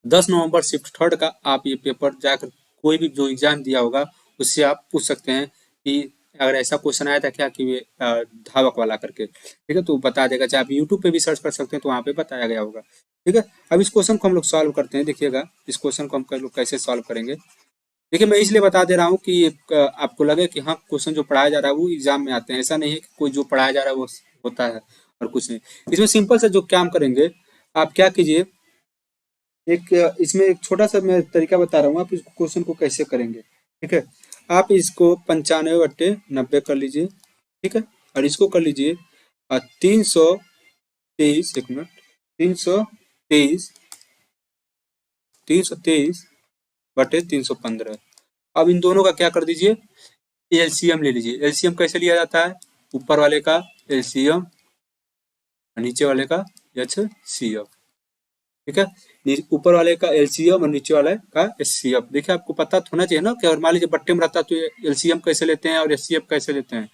10 नवंबर शिफ्ट थर्ड का, आप ये पेपर जाकर कोई भी जो एग्जाम दिया होगा उससे आप पूछ सकते हैं कि अगर ऐसा क्वेश्चन आया था क्या, कि ये धावक वाला करके, ठीक है, तो बता देगा। चाहे आप यूट्यूब पे भी सर्च कर सकते हैं, तो वहाँ पे बताया गया होगा, ठीक है। अब इस क्वेश्चन को हम लोग सॉल्व करते हैं। देखिएगा इस क्वेश्चन को हम लोग कैसे सॉल्व करेंगे। देखिए मैं इसलिए बता दे रहा हूँ कि आपको लगे कि हाँ क्वेश्चन जो पढ़ाया जा रहा है वो एग्जाम में आते हैं, ऐसा नहीं है कि कोई जो पढ़ाया जा रहा है वो होता है और कुछ नहीं। इसमें सिंपल से जो काम करेंगे, आप क्या कीजिए, इसमें एक छोटा सा मैं तरीका बता रहा हूँ, आप इस क्वेश्चन को कैसे करेंगे, ठीक है। आप इसको 95/90 कर लीजिए, ठीक है, और इसको कर लीजिए 323, एक मिनट, 323/315। अब इन दोनों का क्या कर दीजिए, एलसीएम ले लीजिए। एलसीएम कैसे लिया जाता है, ऊपर वाले का एलसीएम और नीचे वाले का एचसीएफ, ठीक है। ऊपर वाले का एलसीएम और नीचे वाले का एचसीएफ। देखिए आपको पता होना चाहिए ना कि अगर मान लीजिए बट्टे में रहता तो एलसीएम कैसे लेते हैं और एचसीएफ कैसे लेते हैं।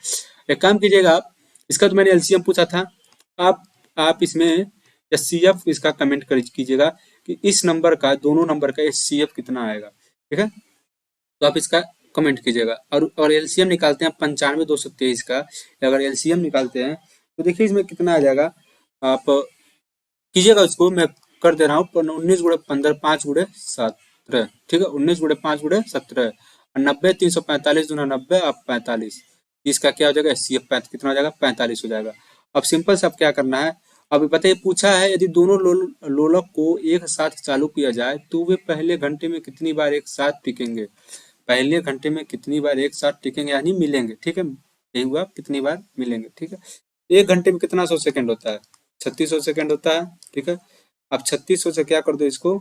एक काम कीजिएगा आप, इसका तो मैंने एलसीएम पूछा था, आप इसमें एचसीएफ इसका कमेंट कीजिएगा कि इस नंबर का, दोनों नंबर का एचसीएफ कितना आएगा, ठीक है। तो आप इसका कमेंट कीजिएगा। और एलसीएम निकालते हैं 95/223 का, अगर एलसीएम निकालते हैं तो देखिए इसमें कितना आ जाएगा, आप कीजिएगा उसको, मैं कर दे रहा हूँ 19 × 15 5 × 17, ठीक है, 19 × 5 × 17 और 90 345 दूना 90 आप 45, इसका क्या हो जाएगा एचसीएफ कितना हो जाएगा 45 हो जाएगा। अब सिंपल से अब क्या करना है, अब बताइए पूछा है यदि दोनों लोलक को एक साथ चालू किया जाए तो वे पहले घंटे में कितनी बार एक साथ टिकेंगे, पहले घंटे में कितनी बार एक साथ टिकेंगे यानी मिलेंगे, ठीक है, यही हुआ कितनी बार मिलेंगे, ठीक है। 1 घंटे में कितना 100 सेकंड होता है? 3600 सेकंड होता है। ठीक है, अब 3600 से क्या कर दो इसको,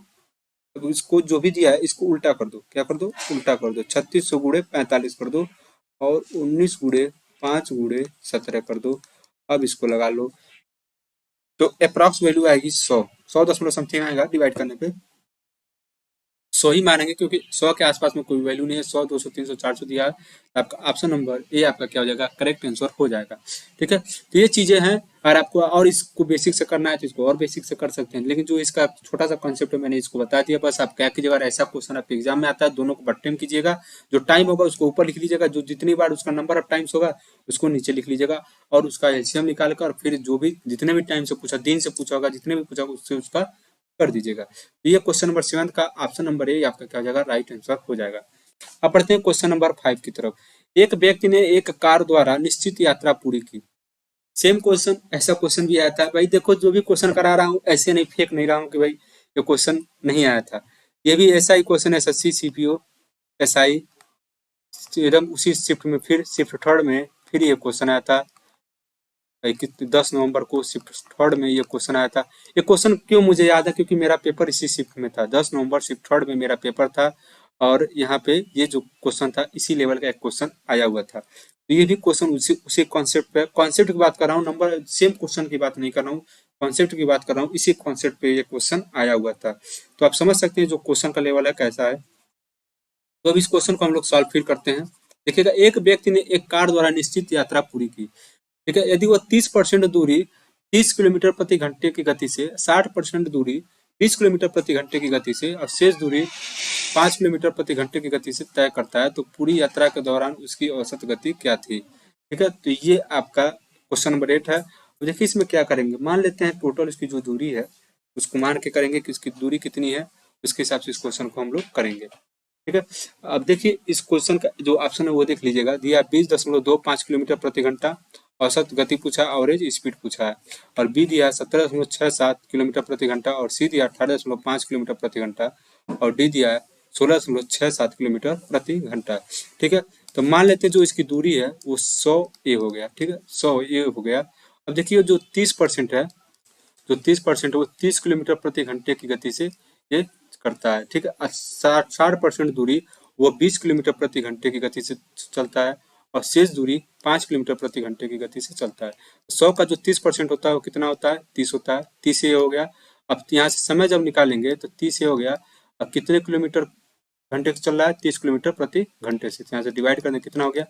अब इसको जो भी दिया है इसको उल्टा कर दो। क्या कर दो? उल्टा कर दो। 3600 गुणे 45 कर दो और 19 गुणे 5 गुणे 17 कर दो। अब इसको लगा लो तो अप्रॉक्स वैल्यू आएगी 100 दशमलव समथिंग आएगा डिवाइड करने पे। 100 ही मानेंगे क्योंकि 100 के आसपास में कोई वैल्यू नहीं है। 100, 200, 300, 400 दिया है। आपका ऑप्शन नंबर ए आपका क्या हो जाएगा? करेक्ट आंसर हो जाएगा। ठीक है, तो ये चीजें हैं। अगर आपको और इसको बेसिक से करना है तो इसको और बेसिक से कर सकते हैं, लेकिन जो इसका छोटा सा कॉन्सेप्ट है मैंने इसको बता दिया। बस आप क्या कीजिएगा, अगर ऐसा क्वेश्चन आपके एग्जाम में आता है दोनों को बट्टे में कीजिएगा। जो टाइम होगा उसको ऊपर लिख लीजिएगा, जो जितनी बार उसका नंबर ऑफ टाइम्स होगा उसको नीचे लिख लीजिएगा, और उसका एलसीएम निकाल कर फिर जो भी जितने भी टाइम से पूछा, दिन से पूछा होगा, जितने भी पूछा होगा उससे उसका कर दीजिएगा। तो ये क्वेश्चन नंबर 7 का ऑप्शन नंबर ए आपका क्या हो जाएगा? राइट आंसर हो जाएगा। अब पढ़ते हैं क्वेश्चन नंबर 5 की तरफ। एक व्यक्ति ने एक कार द्वारा निश्चित यात्रा पूरी की। सेम क्वेश्चन, ऐसा क्वेश्चन भी आया था भाई। देखो जो भी क्वेश्चन करा रहा हूँ ऐसे नहीं, फेक नहीं रहा हूँ कि भाई ये क्वेश्चन नहीं आया था। ये भी ऐसा ही क्वेश्चन एसएससी सीपीओ एसआई एकदम उसी शिफ्ट में, फिर शिफ्ट 3rd में फिर ये क्वेश्चन आया था। 10 नवंबर को शिफ्ट 3rd में ये क्वेश्चन आया था। ये क्वेश्चन क्यों मुझे याद है? क्योंकि मेरा पेपर इसी शिफ्ट में था। 10 नवंबर शिफ्ट 3rd में मेरा पेपर था और यहाँ पे ये जो क्वेश्चन था इसी लेवल का एक क्वेश्चन आया हुआ था। तो ये भी क्वेश्चन उसी कॉन्सेप्ट पे, कॉन्सेप्ट की बात कर रहा हूँ, नंबर सेम क्वेश्चन की बात नहीं कर रहा हूँ, कॉन्सेप्ट की बात कर रहा हूँ। इसी कॉन्सेप्ट पे ये क्वेश्चन आया हुआ था। तो आप समझ सकते हैं जो क्वेश्चन का लेवल है कैसा है। तो अब इस क्वेश्चन को हम लोग सॉल्व फिर करते हैं। देखिएगा, एक व्यक्ति ने एक कार द्वारा निश्चित यात्रा पूरी की। ठीक है, यदि वह 30% दूरी 30 किलोमीटर प्रति घंटे की गति से, 60% दूरी 30 किलोमीटर प्रति घंटे की गति से और शेष दूरी 5 किलोमीटर प्रति घंटे की गति से तय करता है तो पूरी यात्रा के दौरान उसकी औसत गति क्या थी? ठीक है, तो ये आपका क्वेश्चन नंबर 8 है। तो देखिए इसमें क्या करेंगे, मान लेते हैं टोटल इसकी जो दूरी है उसको मान के करेंगे कि इसकी दूरी कितनी है, उसके हिसाब से इस क्वेश्चन को हम लोग करेंगे। ठीक है, अब देखिए इस क्वेश्चन का जो ऑप्शन है वो देख लीजिएगा। दिया 20.25 किलोमीटर प्रति घंटा औसत गति पूछा, एवरेज स्पीड पूछा है, और बी दिया 17.67 किलोमीटर प्रति घंटा, और सी दिया 18.5 किलोमीटर प्रति घंटा, और डी दिया है 16.67 किलोमीटर प्रति घंटा। ठीक है, तो मान लेते हैं जो इसकी दूरी है वो 100 ए हो गया। ठीक है, 100 ए हो गया। अब देखिए जो 30% है, जो 30% है वो 30 किलोमीटर प्रति घंटे की गति से ये करता है। ठीक है, 60% दूरी वो 20 किलोमीटर प्रति घंटे की गति से चलता है, और शेष दूरी 5 किलोमीटर प्रति घंटे की गति से चलता है। 100 का जो 30% होता है वो कितना होता है? 30 होता है। 30 ये हो गया। अब यहाँ से समय जब निकालेंगे तो 30 ये हो गया। अब कितने किलोमीटर घंटे से चल रहा है? 30 किलोमीटर प्रति घंटे से। यहाँ से डिवाइड करने कितना हो गया?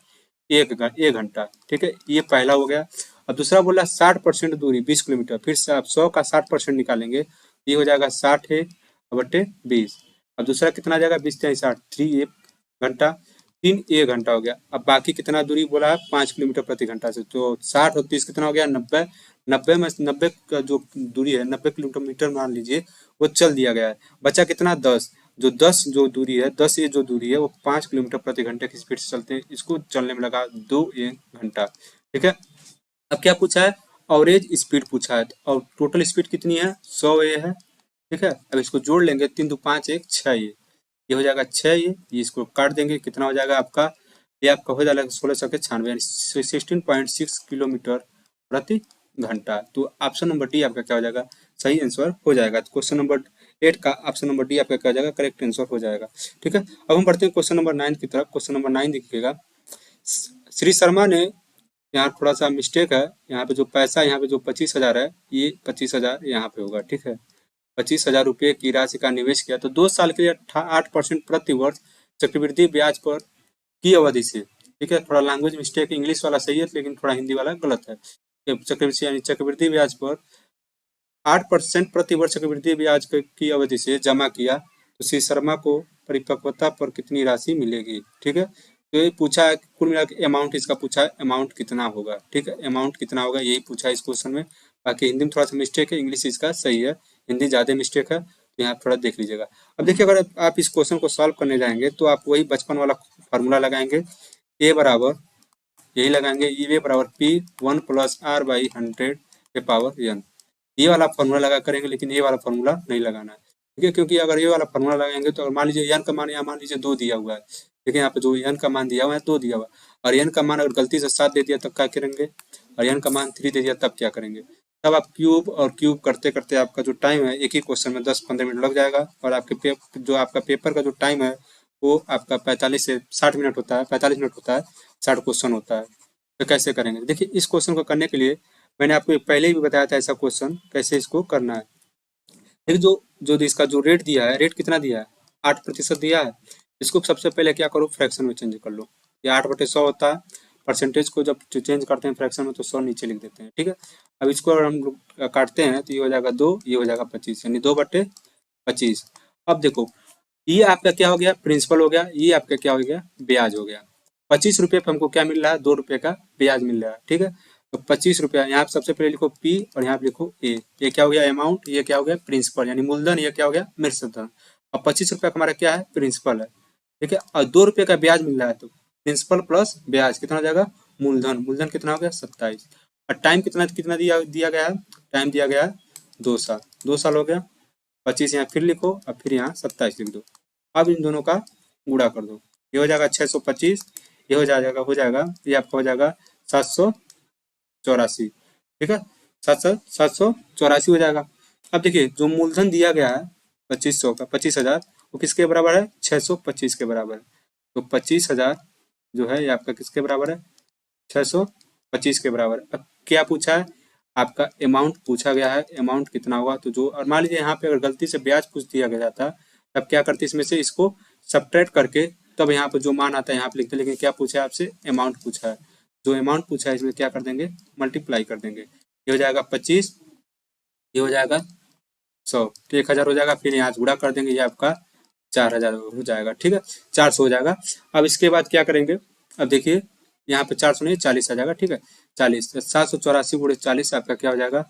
एक घंटा। ठीक है, ये पहला हो गया। अब दूसरा बोला 60% दूरी 20 किलोमीटर, फिर से आप 100 का 60% निकालेंगे, ये हो जाएगा 60 है बटे 20। अब दूसरा कितना आ जाएगा? 20 × 60, 3 घंटा, 3 एक घंटा हो गया। अब बाकी कितना दूरी बोला है? 5 किलोमीटर प्रति घंटा से। तो 60 और 30 कितना हो गया? 90। 90 में 90 का जो दूरी है 90 किलोमीटर मान लीजिए वो चल दिया गया है। बचा कितना? 10। जो 10 जो दूरी है, 10 ये जो दूरी है वो 5 किलोमीटर प्रति घंटे की स्पीड से चलते हैं। इसको चलने में लगा 2 घंटा। ठीक है, अब क्या पूछा है? एवरेज स्पीड पूछा है, और टोटल स्पीड कितनी है? 100 ए है। ठीक है, अब इसको जोड़ लेंगे, 3 2 5 1 6 ये हो जाएगा 6 ये इसको काट देंगे, कितना हो जाएगा आपका? ये आपका हो जाएगा 1696 यानी 16.6 किलोमीटर प्रति घंटा। तो ऑप्शन नंबर डी आपका क्या हो जाएगा? सही आंसर हो जाएगा। तो क्वेश्चन नंबर 8 का ऑप्शन नंबर डी आपका क्या हो जाएगा? करेक्ट आंसर हो जाएगा। ठीक है, अब हम बढ़ते हैं क्वेश्चन नंबर 9 की तरफ। क्वेश्चन नंबर 9 देखिएगा। श्री शर्मा ने, यहाँ थोड़ा सा मिस्टेक है, यहाँ पे जो पैसा यहाँ पे जो 25,000 है ये 25,000 यहाँ पे होगा। ठीक है, 25,000 रुपये की राशि का निवेश किया तो 2 साल के लिए 8% प्रति वर्ष चक्रवृद्धि ब्याज पर की अवधि से। ठीक है, थोड़ा लैंग्वेज मिस्टेक है, इंग्लिश वाला सही है लेकिन थोड़ा हिंदी वाला गलत है। चक्रवृद्धि यानी चक्रवृद्धि ब्याज पर 8% प्रति वर्ष चक्रवृद्धि ब्याज की अवधि से जमा किया तो श्री शर्मा को परिपक्वता पर कितनी राशि मिलेगी? ठीक है, तो ये पूछा है कुल मिला के अमाउंट इसका पूछा है, अमाउंट कितना होगा? ठीक है, अमाउंट कितना होगा यही पूछा है इस क्वेश्चन में। बाकी हिंदी में थोड़ा सा मिस्टेक है, इंग्लिश इसका सही है, हिंदी ज्यादा मिस्टेक है, तो यहाँ थोड़ा देख लीजिएगा। अब देखिए अगर आप इस क्वेश्चन को सॉल्व करने जाएंगे तो आप वही बचपन वाला फार्मूला लगाएंगे, ए बराबर यही लगाएंगे, ए बराबर P1 + R/100 के पावर n। ये वाला फार्मूला लगा करेंगे, लेकिन ये वाला फार्मूला नहीं लगाना है। ठीक है, क्योंकि अगर ये वाला फार्मूला लगाएंगे तो मान लीजिए n का मान यहाँ मान लीजिए 2 दिया हुआ है। ठीक है, यहाँ पे जो n का मान दिया हुआ है 2 दिया हुआ है, और n का मान अगर गलती से 7 दे दिया तो क्या करेंगे? और n का मान 3 दे दिया, तब क्या करेंगे? तब आप क्यूब और क्यूब करते करते आपका जो टाइम है एक ही क्वेश्चन में 10-15 मिनट लग जाएगा, और आपके जो आपका पेपर का जो टाइम है वो आपका 45 से 60 मिनट होता है, 45 मिनट होता है, 60 क्वेश्चन होता है। तो कैसे करेंगे? देखिए, इस क्वेश्चन को करने के लिए मैंने आपको पहले ही भी बताया था ऐसा क्वेश्चन कैसे इसको करना है। देखिए, जो जो इसका जो रेट दिया है, रेट कितना दिया है? 8% दिया है। इसको सबसे पहले क्या करो, फ्रैक्शन में चेंज कर लो। ये 8/100 होता है। परसेंटेज को जब चेंज करते हैं फ्रैक्शन में तो 100 नीचे लिख देते हैं, ठीक है। अब इसको अगर हम लोग काटते हैं तो ये हो जाएगा 2, ये हो जाएगा 25, यानी 2/25। अब देखो, ये आपका क्या हो गया? प्रिंसिपल हो गया। ये आपका क्या हो गया? ब्याज हो गया। 25 रुपये पे हमको क्या मिल रहा है? 2 रुपये का ब्याज मिल रहा है, ठीक है। तो 25 रुपया, यहाँ पे सबसे पहले लिखो P और यहाँ पे लिखो A। ये क्या हो गया? अमाउंट। ये क्या हो गया? प्रिंसिपल यानी मूलधन। ये क्या हो गया? मूलधन। अब 25 रुपया का हमारा क्या है? प्रिंसिपल है, ठीक है। और 2 रुपये का ब्याज मिल रहा है, तो प्रिंसिपल प्लस ब्याज कितना हो जाएगा? मूलधन। मूलधन कितना हो गया? 27। और टाइम कितना कितना दिया गया है? टाइम दिया गया है 2 साल। 2 साल हो गया। 25 यहाँ फिर लिखो और फिर यहाँ 27 लिख दो। अब इन दोनों का गुणा कर दो। ये हो जाएगा 625, ये हो जाएगा ये आपका हो जाएगा 784, ठीक है। 784 हो जाएगा। अब देखिए, जो मूलधन दिया गया है 2500 का, 25,000, वो किसके बराबर है? 625 के बराबर है। तो 25,000 जो है ये आपका किसके बराबर है? 625 के बराबर है। अब क्या पूछा है? आपका अमाउंट पूछा गया है। अमाउंट कितना होगा? तो जो, और मान लीजिए यहाँ पे अगर गलती से ब्याज पूछ दिया गया था, तब क्या करते? इसमें से इसको सब्ट्रैक्ट करके तब यहाँ पे जो मान आता है यहाँ पे लिखते। लेकिन क्या पूछा है आपसे? अमाउंट पूछा है। जो अमाउंट पूछा है इसमें क्या कर देंगे? मल्टीप्लाई कर देंगे। ये हो जाएगा 25, ये हो जाएगा 100, तो 1000 हो जाएगा। फिर यहाँ गुणा कर देंगे, ये आपका 4000 हो जाएगा, ठीक है। 400 हो जाएगा। अब इसके बाद क्या करेंगे? अब देखिए, यहाँ पे 400 नहीं 40 आ जाएगा, ठीक है। 40, 784 गुणे 40 आपका क्या हो जाएगा?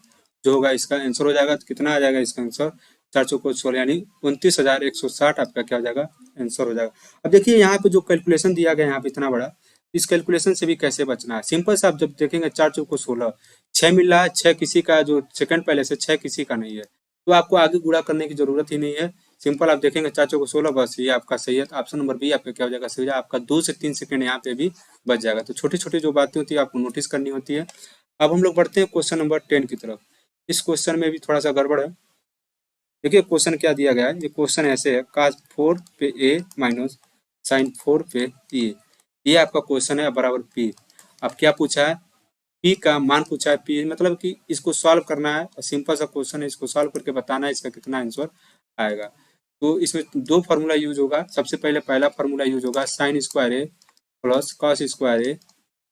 जो होगा इसका आंसर हो जाएगा। तो कितना आ जाएगा इसका आंसर? 400 को 16 यानी 29,160 आपका क्या हो जाएगा? आंसर हो जाएगा। अब देखिए, यहाँ पे जो कैलकुलेशन दिया गया है यहाँ पे इतना बड़ा, इस कैलकुलेशन से भी कैसे बचना है? सिंपल से आप जब देखेंगे 4 चौको 16, 6 मिल रहा है, 6 किसी का जो सेकंड पहले से 6 किसी का नहीं है, तो आपको आगे गुणा करने की जरूरत ही नहीं है। सिंपल आप देखेंगे 4 चौको 16, बस ये आपका सही है। तो ऑप्शन नंबर बी आपका क्या हो जाएगा? सही हो जाएगा। आपका 2 से 3 सेकंड यहाँ पे भी बच जाएगा। तो छोटी छोटी जो बातें होती है आपको नोटिस करनी होती है। अब हम लोग बढ़ते हैं क्वेश्चन नंबर 10 की तरफ। इस क्वेश्चन में भी थोड़ा सा गड़बड़ है। देखिए, क्वेश्चन क्या दिया गया है। ये क्वेश्चन ऐसे है, cos 4 पे a माइनस sin 4 पे e। ये आपका क्वेश्चन है बराबर p। अब क्या पूछा है? p का मान पूछा है। p मतलब कि इसको सॉल्व करना है, और सिंपल सा क्वेश्चन है, इसको सॉल्व करके बताना है इसका कितना आंसर आएगा। तो इसमें 2 फार्मूला यूज होगा। सबसे पहले पहला फार्मूला यूज होगा, साइन स्क्वायर ए प्लस कॉस स्क्वायर ए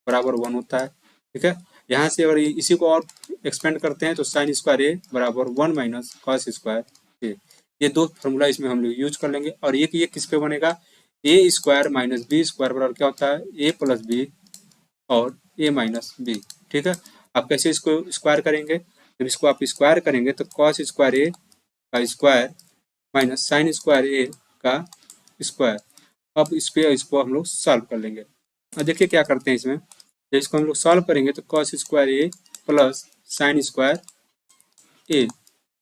बराबर 1 होता है, ठीक है। यहाँ से अगर इसी को और एक्सपेंड करते हैं तो साइन स्क्वायर ए बराबर 1 माइनस कॉस स्क्वायर ए। ये 2 फार्मूला इसमें हम लोग यूज कर लेंगे। और ये किस पे बनेगा? ए स्क्वायर माइनस बी स्क्वायर बराबर क्या होता है? ए प्लस बी और ए माइनस बी, ठीक है। आप कैसे इसको स्क्वायर करेंगे? जब इसको आप स्क्वायर करेंगे तो कॉस स्क्वायर ए का स्क्वायर माइनस साइन स्क्वायर ए का स्क्वायर। अब इसको हम लोग सॉल्व कर लेंगे। अब देखिए क्या करते हैं इसमें, जब इसको हम लोग सॉल्व करेंगे तो कॉस स्क्वायर ए प्लस साइन स्क्वायर ए,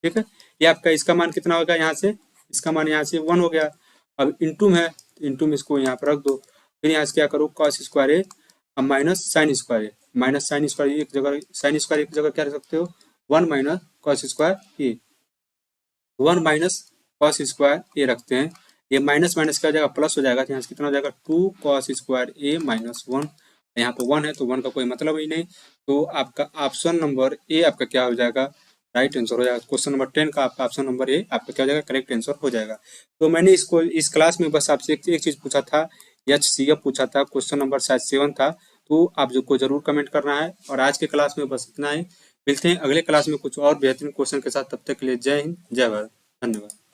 ठीक है। ये आपका इसका मान कितना होगा? यहाँ से इसका मान यहाँ से 1 हो गया। अब इंटू में है, इंटू में इसको यहाँ पर रख दो। फिर यहाँ से क्या करो? कॉस स्क्वायर ए अब माइनस साइन स्क्वायर ए, माइनस साइन स्क्वायर एक जगह, साइन स्क्वायर एक जगह क्या रख सकते हो? 1 माइनस कॉस स्क्वायर ए, 1 माइनस कॉस स्क्वायर ए रखते हैं। ये माइनस माइनस क्या हो जाएगा? प्लस हो जाएगा। तो यहाँ से कितना हो जाएगा? 2 कॉस स्क्वायर ए माइनस 1। यहाँ पे 1 है तो 1 का कोई मतलब ही नहीं। तो आपका ऑप्शन नंबर ए आपका क्या हो जाएगा? राइट आंसर हो जाएगा। क्वेश्चन नंबर 10 का आपका ऑप्शन नंबर ए आपका क्या हो जाएगा? करेक्ट आंसर हो जाएगा। तो मैंने इसको इस क्लास में बस आपसे एक चीज पूछा था, HCF पूछा था, क्वेश्चन नंबर शायद 7 था। तो आप जो को जरूर कमेंट करना है। और आज के क्लास में बस इतना ही। मिलते हैं अगले क्लास में कुछ और बेहतरीन क्वेश्चन के साथ। तब तक के लिए जय हिंद, जय भारत, धन्यवाद।